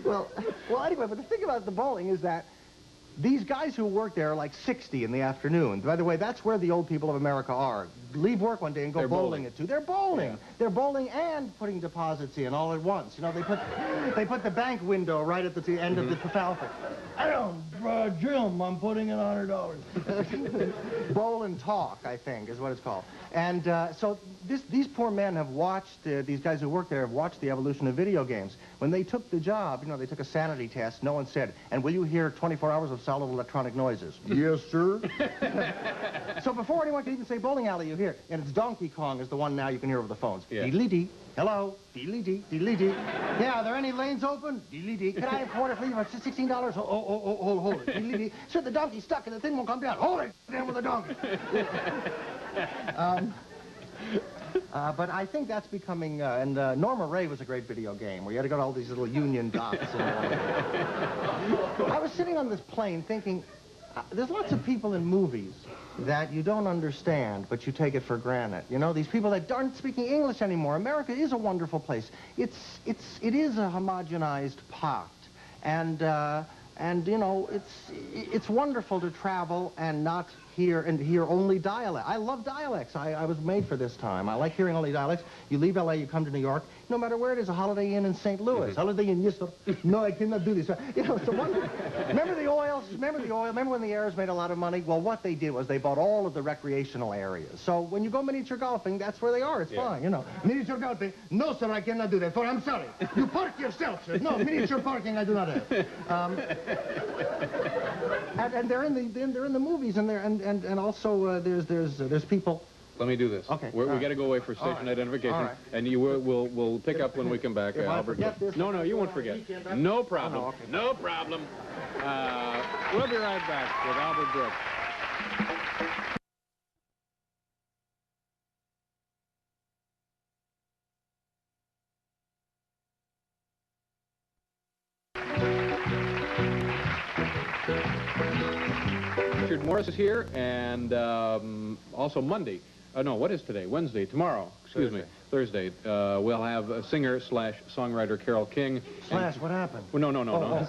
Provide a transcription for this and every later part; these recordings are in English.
Well, anyway, but the thing about the bowling is that these guys who work there are like 60 in the afternoon. By the way, that's where the old people of America are. Leave work one day and go bowling at 2. They're bowling. Yeah. They're bowling and putting deposits in all at once. You know, they put the bank window right at the end of the falcon. Jim, I'm putting in $100. Bowl and talk, I think, is what it's called. And so these poor men have watched, these guys who work there have watched the evolution of video games. When they took the job, you know, they took a sanity test. No one said, and will you hear 24 hours of solid electronic noises? Yes, sir. So before anyone can even say bowling alley, you hear, and it's Donkey Kong is the one now you can hear over the phones. Yeah. Deedly-dee. Hello. Deedly-dee. Deedly-dee. Yeah, are there any lanes open? Deedly-dee. Can I have a quarter for $16? Hold it. Deedly-dee. Sir, the donkey's stuck and the thing won't come down. Hold it down with the donkey. But I think that's becoming, and Norma Ray was a great video game where you had to go to all these little union dots. I was sitting on this plane thinking, there's lots of people in movies that you don't understand, but you take it for granted. You know, these people that aren't speaking English anymore. America is a wonderful place. It is a homogenized pot. And you know, it's wonderful to travel and not hear only dialect. I love dialects. I was made for this time. I like hearing only dialects. You leave L.A., you come to New York, no matter where it is, a Holiday Inn in St. Louis. Holiday Inn, yes, sir. No, I cannot do this. You know, it's a wonderful. Remember the oil? Remember when the heirs made a lot of money? Well, what they did was they bought all of the recreational areas. So when you go miniature golfing, that's where they are. It's fine, you know. Miniature golfing? No, sir, I cannot do that. For I'm sorry. You park yourself, sir. No, miniature parking I do not have. And they're in the movies, and also there's people. Let me do this. Okay. We got to go away for station identification, and we'll pick up when we come back. Albert. No, you won't forget. No problem. Okay. No problem. We'll be right back with Albert Brooks. Richard Morris is here, and also Monday. No, what is today? Wednesday. Tomorrow. Excuse me. Thursday. We'll have singer/songwriter Carole King. What happened? Well, no. Oh.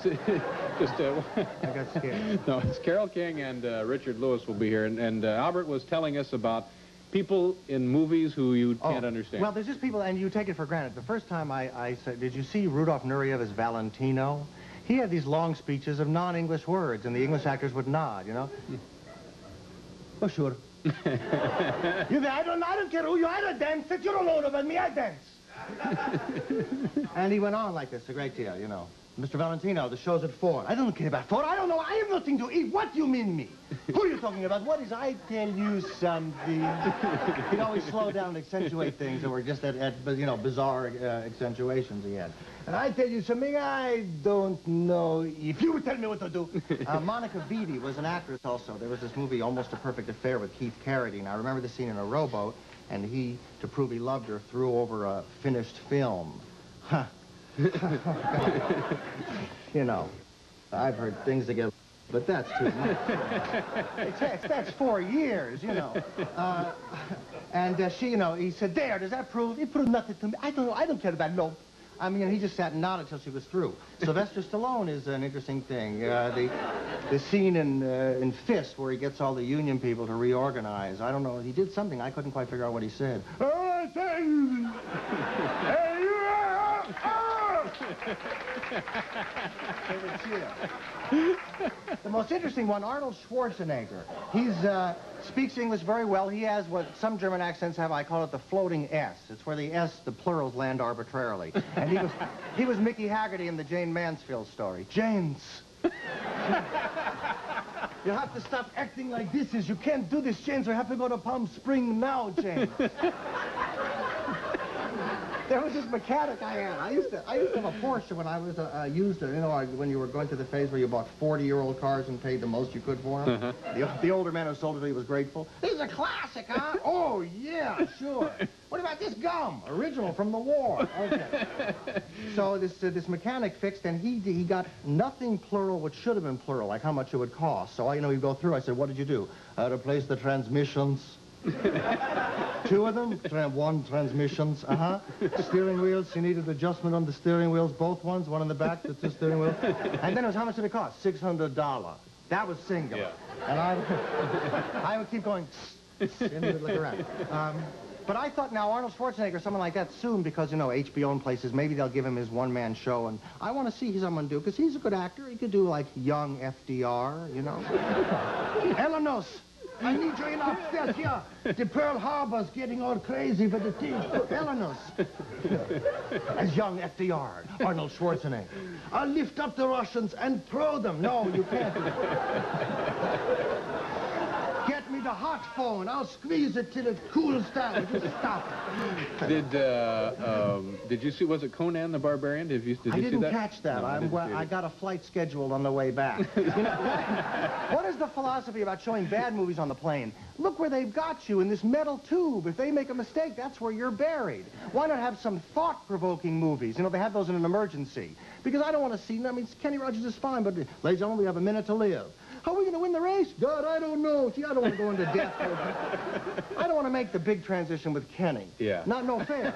Just, I got scared. No, it's Carole King and Richard Lewis will be here. And Albert was telling us about people in movies who you can't understand. Well, there's just people, and you take it for granted. The first time I said, did you see Rudolph Nureyev as Valentino? He had these long speeches of non-English words, and the English actors would nod, you know? Oh, sure. I don't care who you are. I dance. You don't know about me. I dance. And he went on like this a great deal, you know. Mr. Valentino, the show's at 4. I don't care about 4. I don't know. I have nothing to eat. What do you mean me? Who are you talking about? What is I tell you something? He'd always slow down and accentuate things that were just you know, bizarre accentuations he had. And I tell you something, I don't know if you would tell me what to do. Monica Vitti was an actress also. There was this movie, Almost a Perfect Affair, with Keith Carradine. I remember the scene in a rowboat, and he, to prove he loved her, threw over a finished film. Huh. You know, I've heard things that get, but that's too much. That's 4 years, you know. And she, you know, he said, there, does that prove? It proved nothing to me. I don't know, I don't care about no. I mean, he just sat and nodded until she was through. Sylvester Stallone is an interesting thing. The scene in Fist where he gets all the union people to reorganize. I don't know, he did something. I couldn't quite figure out what he said. The most interesting one, Arnold Schwarzenegger. He speaks English very well. He has what some German accents have. I call it the floating S. It's where the S, the plurals land arbitrarily. And he was Mickey Haggerty in the Jane Mansfield story. James. You have to stop acting like this. You can't do this, James. We have to go to Palm Springs now, James. There was this mechanic I had. I used to have a Porsche when I was you know, when you were going through the phase where you bought 40-year-old cars and paid the most you could for them. The older man who sold it to me was grateful. This is a classic, huh? Oh, yeah, sure. What about this gum? Original from the war. Okay. So this mechanic fixed, and he got nothing plural, which should have been plural, like how much it would cost. So, you know, he'd go through. I said, what did you do? Replace the transmissions. Two of them, one transmissions, Steering wheels, she needed adjustment on the steering wheels, both ones, one in the back, the two steering wheels. And then it was, how much did it cost? $600. That was singular. Yeah. And I would keep going, and look around. But I thought now Arnold Schwarzenegger, someone like that soon, because, you know, HBO and places, maybe they'll give him his one-man show, and I want to see someone do, because he's a good actor. He could do, like, young FDR, you know. Elenos, I need you in upstairs here. The Pearl Harbor's getting all crazy for the team. Elenos. As young FDR, Arnold Schwarzenegger. I'll lift up the Russians and throw them. No, you can't. Get me the hot phone. I'll squeeze it till it cools down. Just stop it. Did you see, was it Conan the Barbarian? Did you see that? I didn't catch that. No, I got a flight scheduled on the way back. You know, what is the philosophy about showing bad movies on the plane? Look where they've got you, in this metal tube. If they make a mistake, that's where you're buried. Why not have some thought-provoking movies? You know, they have those in an emergency. Because I don't want to see, I mean, Kenny Rogers is fine, but, ladies and gentlemen, we have a minute to live. How are we going to win the race? God, I don't know. See, I don't want to go into death. I don't want to make the big transition with Kenny. Yeah. No fair.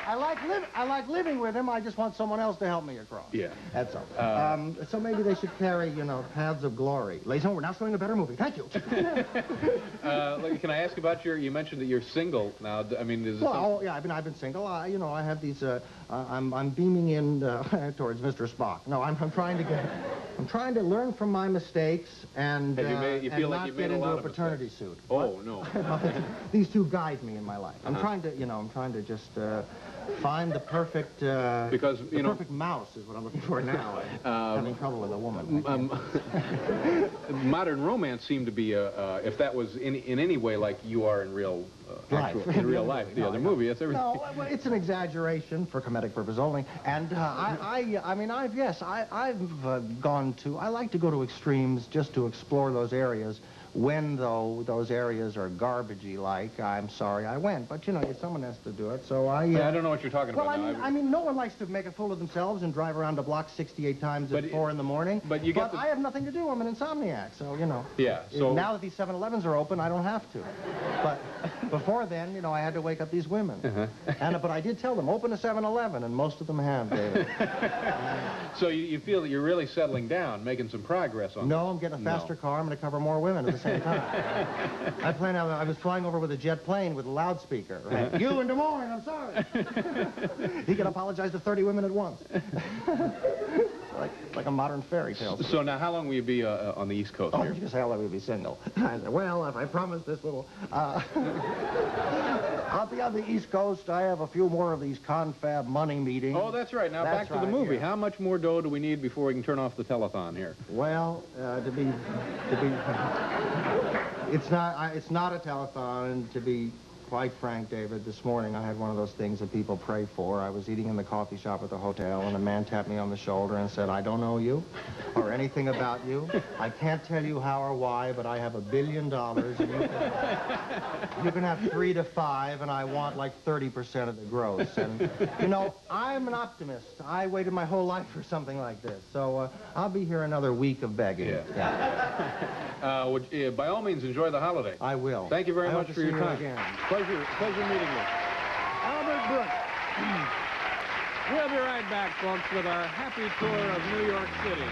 I like living with him. I just want someone else to help me across. Yeah. That's all. So maybe they should carry, you know, Paths of Glory. Ladies and gentlemen, we're now showing a better movie. Thank you. Can I ask about you mentioned that you're single now. I mean, is it yeah, I've been single. You know, I have these, I'm beaming in towards Mr. Spock. No, I'm trying to learn from my mistakes and not get into a fraternity suit. Oh, no. These two guide me in my life. I'm trying to just find the perfect, perfect mouse is what I'm looking for now. I'm having trouble with a woman. Modern romance seemed to be, if that was in any way like you are in real life. In real life, the other movie, that's everything. No, well, it's an exaggeration for comedic purpose only. And I've gone to, I like to go to extremes just to explore those areas. When, though, those areas are garbagey like, I'm sorry I went. But, you know, someone has to do it, so I don't know what you're talking about now. I mean, no one likes to make a fool of themselves and drive around the block 68 times at 4 in the morning. But I have nothing to do. I'm an insomniac, so, you know. Yeah, so... Now that these 7-Elevens are open, I don't have to. But before then, you know, I had to wake up these women. But I did tell them, open a 7-Eleven, and most of them have, David. So you feel that you're really settling down, making some progress on No, I'm getting a faster car. I'm going to cover more women at the same time. I was flying over with a jet plane with a loudspeaker. Right? You in Des Moines, I'm sorry. He can apologize to 30 women at once. like a modern fairy tale. So now, how long will you be on the East Coast here? You just hell, I will be single. I said, well, if I promise this little... I'll be on the East Coast. I have a few more of these confab money meetings. Oh, that's right. Now, back to the movie. Yeah. How much more dough do we need before we can turn off the telethon here? Well, it's not a telethon, and to be quite frank, David, this morning I had one of those things that people pray for. I was eating in the coffee shop at the hotel, and a man tapped me on the shoulder and said, I don't know you or anything about you. I can't tell you how or why, but I have $1 billion, and you can have 3 to 5, and I want like 30% of the gross. And, you know, I'm an optimist. I waited my whole life for something like this. So I'll be here another week of begging. Yeah. By all means, enjoy the holiday. I will. Thank you very much for your time. Again. Pleasure meeting you. Albert Brooks. We'll be right back, folks, with our happy tour of New York City.